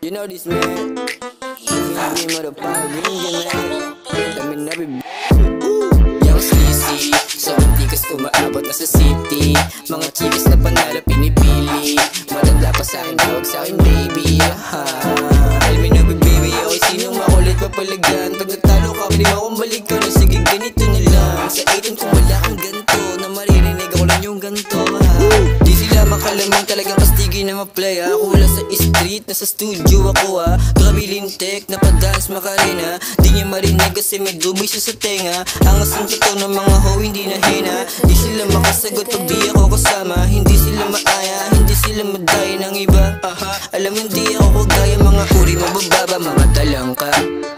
You know this, man. Give me motherfucker, man. Yung sleazy, sobrang tikas umaabot na sa city. Mga chicas na panalo pinipili. Matanda pa sa'kin, tawag sa'kin baby. Alam mo na baby, okay, sinong makulit papalagan. Pag natalo ka, pwede mo akong balikan. O sige, ganito na lang. Sa 18 kung wala kang ganto, na maririnig ako lang yung ganto. Di sila makalamang talagang kastigin na ma-play. Ako wala sa street, nasa studio ako Grabe lintek, napadance makarina. Di niya marinig kasi may dubay siya sa tenga. Ang asong totoo ng mga ho, hindi na hina. Di sila makasagot pag di ako kasama. Hindi sila maaya, hindi sila madaya ng iba. Alam mo hindi ako kagaya mga uri mabababa, mga talangka.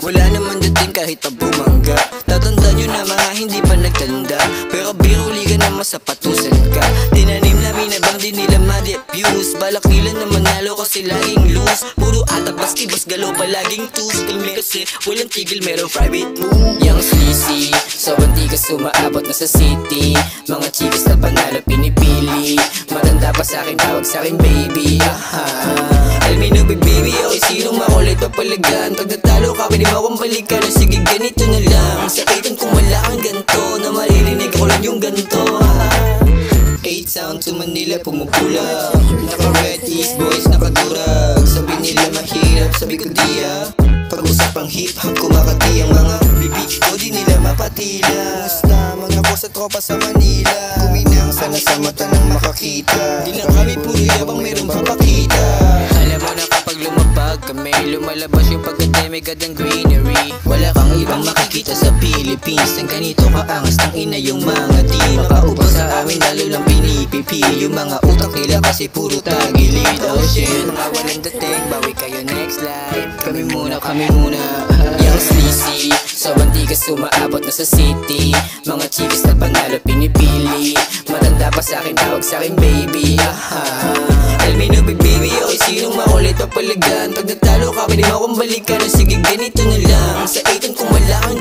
Wala naman dating kahit pa bumangga. Tatanda nyo na mga hindi pa nagtanda. Pero biruli ka na masapatusan ka. Tinanim namin na bang di nila ma-defuse. Balak nila na manalo kasi laging lose. Puro atabas, kibas, galaw palaging tus. Kalmi kasi walang tigil, merong private room. Yung sleazy, sobrang tikas umaabot na sa city. Mga chicas na panalo pinipili. Matanda pa sa'kin, tawag sa'kin baby. Alam mo na baby, okay, sinong makulit papalagan. Pag natalo ka, pwede mo akong balikan. O sige, ganito na lang. Sa 18 kung wala kang ganto, na maririnig ako lang yung ganto. 8 sound to Manila pumupula. Naka-red East boys nakadurag. Sabi nila mahirap, sabi ko diya. Pag-usapang hip-hop kumakati ang mga bibig ko, di nila mapatila. Musta mga ko sa tropa sa Manila. Kuminang sana sa mata nang makakita. Di lang kami puro yabang merong papakita. Alam mo na kapag lumapag kami, lumalabas yung pagka-demigod ng greenery. Wala kang ibang makikita sa Philippines. Ang ganito kaangas ng ina yung mga di makaubos sa amin, lalo lang pinipipi. Yung mga utak nila kasi puro tagilid. Oh shit, mga walang dating, bawi kayo next life. Kami muna, kami muna. Yung sleazy, sobrang tikas umaabot na sa city. Mga chicas na panalo pinipili. Matanda pa sa'kin, tawag sa'kin baby. Alam mo na baby, okay, sinong makulit papalagan. Pag natalo ka, pwede mo akong balikan. O sige, ganito na lang. Sa 18 kung wala kang